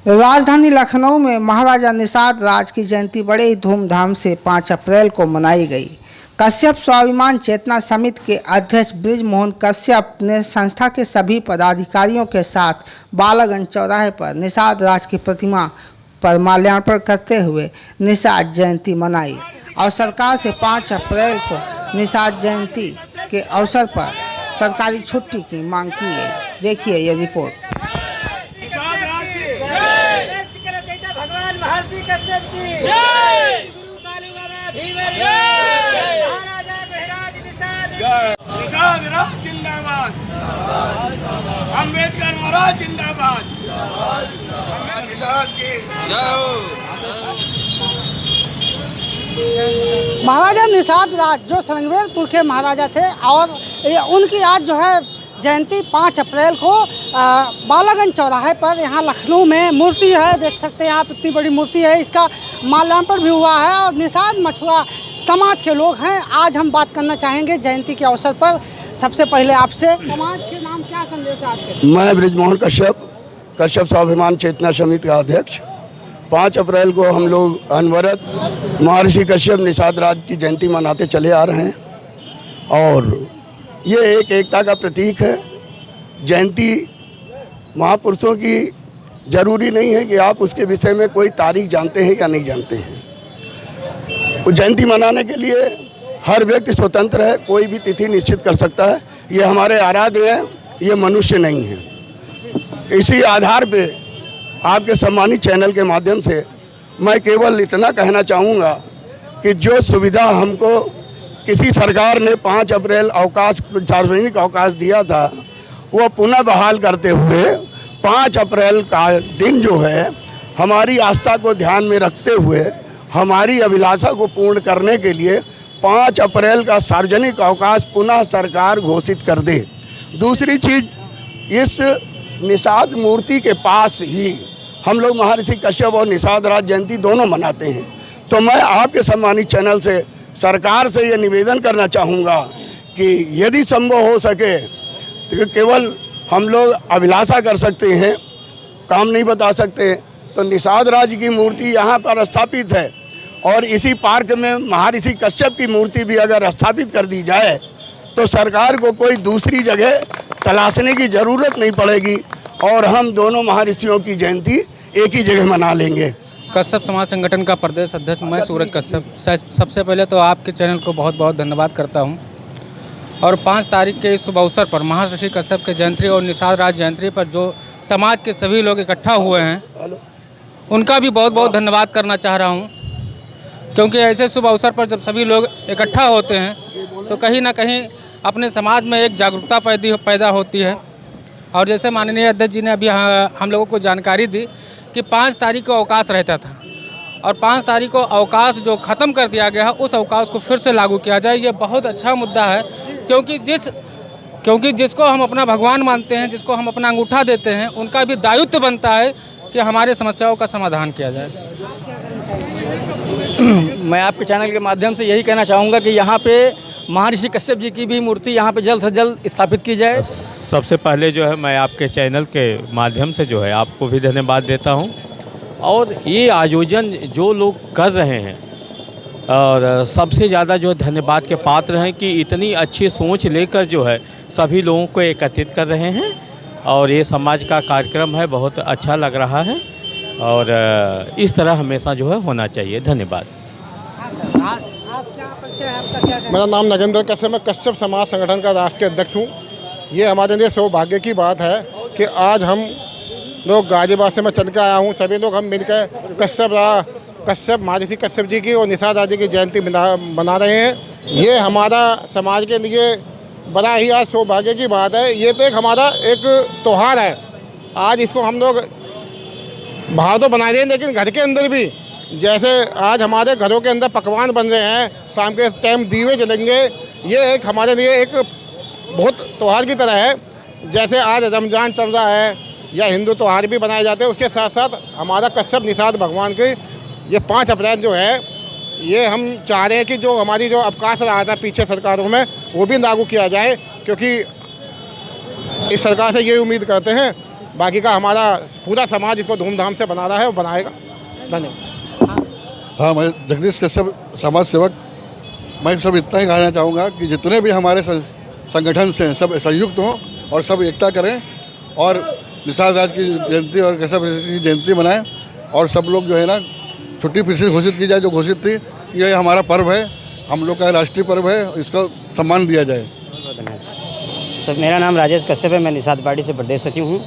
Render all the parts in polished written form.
राजधानी लखनऊ में महाराजा निषाद राज की जयंती बड़े ही धूमधाम से 5 अप्रैल को मनाई गई। कश्यप स्वाभिमान चेतना समिति के अध्यक्ष ब्रिज मोहन कश्यप ने संस्था के सभी पदाधिकारियों के साथ बालागंज चौराहे पर निषाद राज की प्रतिमा पर माल्यार्पण करते हुए निषाद जयंती मनाई और सरकार से 5 अप्रैल को निषाद जयंती के अवसर पर सरकारी छुट्टी की मांग की है। देखिए ये रिपोर्ट। भगवान महर्षि कश्यप की जय, गुरु कालीबाबा धीवर जय, महाराजा गहराज निषाद राज जिंदाबाद, अम्बेडकर महाराज जिंदाबाद, निषाद की महाराजा निषाद राज जो संगमेलपुर के महाराजा थे और उनकी आज जो है जयंती 5 अप्रैल को बालागंज चौराहे पर यहाँ लखनऊ में मूर्ति है, देख सकते हैं आप, इतनी बड़ी मूर्ति है, इसका माल्यार्पण भी हुआ है और निषाद मछुआ समाज के लोग हैं। आज हम बात करना चाहेंगे जयंती के अवसर पर। सबसे पहले आपसे समाज के नाम क्या संदेश है आज के? मैं ब्रिज मोहन कश्यप स्वाभिमान चेतना समिति का अध्यक्ष। 5 अप्रैल को हम लोग अनवरत महर्षि कश्यप निषाद राज की जयंती मनाते चले आ रहे हैं और ये एक एकता का प्रतीक है। जयंती महापुरुषों की जरूरी नहीं है कि आप उसके विषय में कोई तारीख जानते हैं या नहीं जानते हैं। जयंती मनाने के लिए हर व्यक्ति स्वतंत्र है, कोई भी तिथि निश्चित कर सकता है। ये हमारे आराध्य हैं, ये मनुष्य नहीं है। इसी आधार पे आपके सम्मानित चैनल के माध्यम से मैं केवल इतना कहना चाहूँगा कि जो सुविधा हमको किसी सरकार ने 5 अप्रैल अवकाश, सार्वजनिक अवकाश दिया था, वो पुनः बहाल करते हुए 5 अप्रैल का दिन जो है हमारी आस्था को ध्यान में रखते हुए हमारी अभिलाषा को पूर्ण करने के लिए 5 अप्रैल का सार्वजनिक अवकाश पुनः सरकार घोषित कर दे। दूसरी चीज़, इस निषाद मूर्ति के पास ही हम लोग महर्षि कश्यप और निषाद राज जयंती दोनों मनाते हैं। तो मैं आपके सम्मानित चैनल से सरकार से ये निवेदन करना चाहूँगा कि यदि संभव हो सके तो केवल हम लोग अभिलाषा कर सकते हैं, काम नहीं बता सकते, तो निषाद राज की मूर्ति यहाँ पर स्थापित है और इसी पार्क में महर्षि कश्यप की मूर्ति भी अगर स्थापित कर दी जाए तो सरकार को कोई दूसरी जगह तलाशने की ज़रूरत नहीं पड़ेगी और हम दोनों महर्षियों की जयंती एक ही जगह मना लेंगे। कश्यप समाज संगठन का प्रदेश अध्यक्ष मैं सूरज कश्यप। सबसे पहले तो आपके चैनल को बहुत बहुत धन्यवाद करता हूं और 5 तारीख के इस शुभ अवसर पर महर्षि कश्यप के जयंती और निषाद राज जयंती पर जो समाज के सभी लोग इकट्ठा हुए हैं उनका भी बहुत बहुत धन्यवाद करना चाह रहा हूं, क्योंकि ऐसे शुभ अवसर पर जब सभी लोग इकट्ठा होते हैं तो कहीं ना कहीं अपने समाज में एक जागरूकता पैदा होती है। और जैसे माननीय अध्यक्ष जी ने अभी हम लोगों को जानकारी दी कि 5 तारीख को अवकाश रहता था और 5 तारीख को अवकाश जो ख़त्म कर दिया गया है उस अवकाश को फिर से लागू किया जाए। ये बहुत अच्छा मुद्दा है, क्योंकि जिसको हम अपना भगवान मानते हैं, जिसको हम अपना अंगूठा देते हैं, उनका भी दायित्व बनता है कि हमारे समस्याओं का समाधान किया जाए। मैं आपके चैनल के माध्यम से यही कहना चाहूँगा कि यहाँ पे महर्षि कश्यप जी की भी मूर्ति यहाँ पे जल्द से जल्द स्थापित की जाए। सबसे पहले जो है मैं आपके चैनल के माध्यम से जो है आपको भी धन्यवाद देता हूँ और ये आयोजन जो लोग कर रहे हैं और सबसे ज़्यादा जो धन्यवाद के पात्र हैं कि इतनी अच्छी सोच लेकर जो है सभी लोगों को एकत्रित कर रहे हैं और ये समाज का कार्यक्रम है, बहुत अच्छा लग रहा है और इस तरह हमेशा जो है होना चाहिए। धन्यवाद। मेरा नाम नगेंद्र कश्यप, मैं कश्यप समाज संगठन का राष्ट्रीय अध्यक्ष हूँ। ये हमारे लिए सौभाग्य की बात है कि आज हम लोग गाजीबाद से मैं चल के आया हूँ, सभी लोग हम मिलकर कश्यप महर्षि कश्यप जी की और निषाद राज जी की जयंती मना रहे हैं। ये हमारा समाज के लिए बड़ा ही आज सौभाग्य की बात है। ये तो एक हमारा एक त्यौहार है। आज इसको हम लोग बाहर तो बना रहे हैं, लेकिन घर के अंदर भी जैसे आज हमारे घरों के अंदर पकवान बन रहे हैं, शाम के टाइम दीवे जलेंगे, ये एक हमारे लिए एक बहुत त्यौहार की तरह है। जैसे आज रमज़ान चल रहा है या हिंदू त्यौहार भी बनाए जाते हैं, उसके साथ साथ हमारा कश्यप निषाद भगवान की ये 5 अप्रैल जो है ये हम चाह रहे हैं कि जो हमारी जो अवकाश रहा था पीछे सरकारों में वो भी लागू किया जाए, क्योंकि इस सरकार से ये उम्मीद करते हैं बाकी का हमारा पूरा समाज इसको धूमधाम से बना रहा है और बनाएगा। धन्यवाद। हाँ, मैं जगदीश कश्यप समाज सेवक। मैं सब इतना ही कहना चाहूँगा कि जितने भी हमारे संगठन से सब संयुक्त हों और सब एकता करें और निषाद राज की जयंती और कश्यप की जयंती मनाएं और सब लोग जो है ना छुट्टी फिर से घोषित की जाए जो घोषित थी। ये हमारा पर्व है, हम लोग का राष्ट्रीय पर्व है, इसका सम्मान दिया जाए। सर, मेरा नाम राजेश कश्यप है, मैं निषाद पार्टी से प्रदेश सचिव हूँ।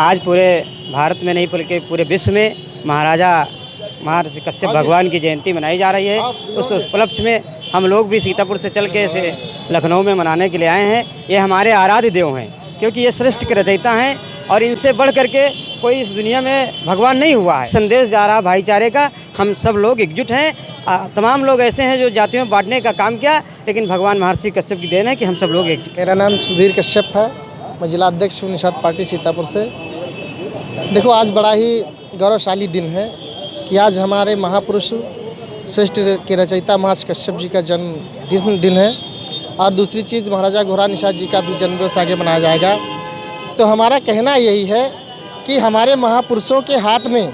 आज पूरे भारत में नहीं बल्कि पूरे विश्व में महर्षि कश्यप भगवान की जयंती मनाई जा रही है। उस उपलक्ष्य में हम लोग भी सीतापुर से चल के इसे लखनऊ में मनाने के लिए आए हैं। ये हमारे आराध्य देव हैं, क्योंकि ये सृष्टि के रचयिता हैं और इनसे बढ़ करके कोई इस दुनिया में भगवान नहीं हुआ है। संदेश जा रहा भाईचारे का, हम सब लोग एकजुट हैं। तमाम लोग ऐसे हैं जो जातियों में बांटने का काम किया, लेकिन भगवान महर्षि कश्यप की देन है कि हम सब लोग एकजुट। मेरा नाम सुधीर कश्यप है, मैं जिला अध्यक्ष हूँ निषाद पार्टी सीतापुर से। देखो, आज बड़ा ही गौरवशाली दिन है कि आज हमारे महापुरुष श्रेष्ठ के रचयिता महर्षि कश्यप जी का जन्म दिन है और दूसरी चीज़ महाराजा घोड़ा निषाद जी का भी जन्मदिवस आगे मनाया जाएगा। तो हमारा कहना यही है कि हमारे महापुरुषों के हाथ में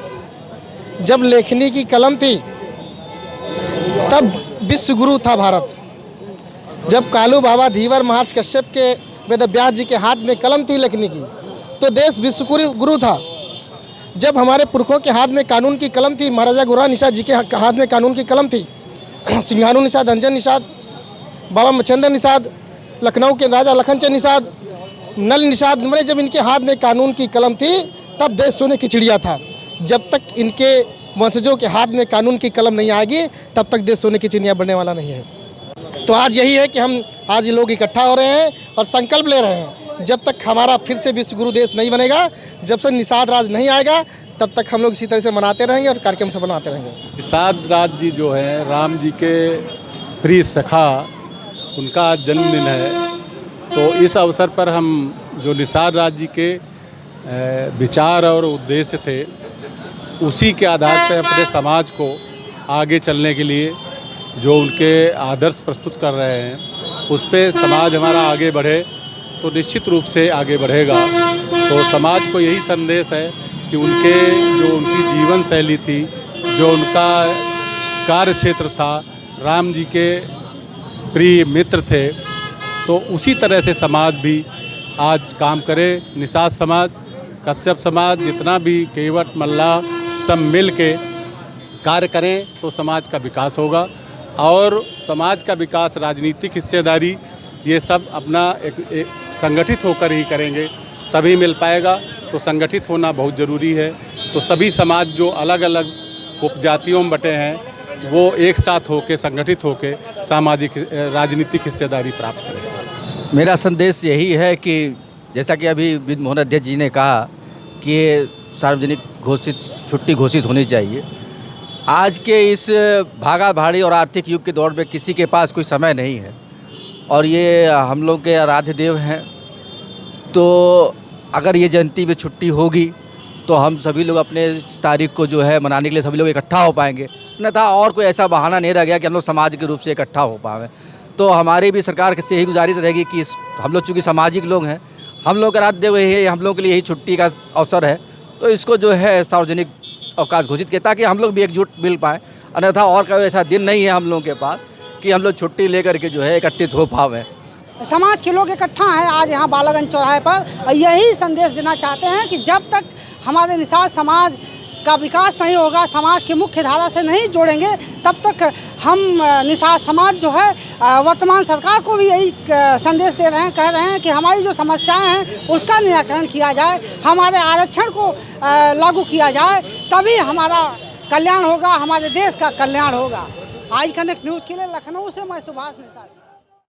जब लेखनी की कलम थी तब विश्व गुरु था भारत। जब कालू बाबा धीवर महर्षि कश्यप के वेदव्यास जी के हाथ में कलम थी लेखनी की तो देश विश्व गुरु था। जब हमारे पुरखों के हाथ में कानून की कलम थी, महाराजा घोड़ा निषाद जी के हाथ में कानून की कलम थी, सिंघाणु निषाद, अंजन निषाद, बाबा मच्छिंद्र निषाद, लखनऊ के राजा लखनचंद निषाद, नल निषाद, जब इनके हाथ में कानून की कलम थी तब देश सोने की चिड़िया था। जब तक इनके वंशजों के हाथ में कानून की कलम नहीं आएगी तब तक देश सोने की चिड़िया बनने वाला नहीं है। तो आज यही है कि हम आज ये लोग इकट्ठा हो रहे हैं और संकल्प ले रहे हैं, जब तक हमारा फिर से विश्व गुरु देश नहीं बनेगा, जब से निषाद राज नहीं आएगा, तब तक हम लोग इसी तरह से मनाते रहेंगे और कार्यक्रम से बनाते रहेंगे। निषाद राज जी जो है राम जी के प्रिय सखा, उनका जन्मदिन है। तो इस अवसर पर हम जो निषाद राज जी के विचार और उद्देश्य थे उसी के आधार पर अपने समाज को आगे चलने के लिए जो उनके आदर्श प्रस्तुत कर रहे हैं उस पर समाज हमारा आगे बढ़े तो निश्चित रूप से आगे बढ़ेगा। तो समाज को यही संदेश है कि उनकी जीवन शैली थी, जो उनका कार्य क्षेत्र था, राम जी के प्रिय मित्र थे, तो उसी तरह से समाज भी आज काम करे। निषाद समाज, कश्यप समाज, जितना भी केवट मल्ला सब मिल के कार्य करें तो समाज का विकास होगा। और समाज का विकास, राजनीतिक हिस्सेदारी, ये सब अपना एक संगठित होकर ही करेंगे तभी मिल पाएगा। तो संगठित होना बहुत ज़रूरी है। तो सभी समाज जो अलग अलग उपजातियों में बटे हैं वो एक साथ होकर संगठित होकर सामाजिक राजनीतिक हिस्सेदारी प्राप्त करें। मेरा संदेश यही है कि जैसा कि अभी विद्य मोहन अध्यक्ष जी ने कहा कि ये सार्वजनिक छुट्टी घोषित होनी चाहिए। आज के इस भागा भाड़ी और आर्थिक युग के दौर में किसी के पास कोई समय नहीं है और ये हम लोग के आराध्य देव हैं। तो अगर ये जयंती में छुट्टी होगी तो हम सभी लोग अपने इस तारीख को जो है मनाने के लिए सभी लोग इकट्ठा हो पाएंगे, अन्यथा और कोई ऐसा बहाना नहीं रह गया कि हम लोग समाज के रूप से इकट्ठा हो पाएँ। तो हमारी भी सरकार से यही गुजारिश रहेगी कि हम लोग चूँकि सामाजिक लोग हैं, हम लोग का आराध्य देव है, हम लोग के लिए यही छुट्टी का अवसर है, तो इसको जो है सार्वजनिक अवकाश घोषित किया ताकि हम लोग भी एकजुट मिल पाएँ। अन्यथा और कोई ऐसा दिन नहीं है हम लोगों के पास कि हम लोग छुट्टी लेकर के जो है एकत्रित हो पाएँ। समाज के लोग इकट्ठा हैं आज यहाँ बालागंज चौराहे पर और यही संदेश देना चाहते हैं कि जब तक हमारे निषाद समाज का विकास नहीं होगा, समाज की मुख्य धारा से नहीं जोड़ेंगे, तब तक हम निषाद समाज जो है वर्तमान सरकार को भी यही संदेश दे रहे हैं, कह रहे हैं कि हमारी जो समस्याएं हैं उसका निराकरण किया जाए, हमारे आरक्षण को लागू किया जाए, तभी हमारा कल्याण होगा, हमारे देश का कल्याण होगा। आज कनेक्ट न्यूज़ के लिए लखनऊ से मैं सुभाष निषाद।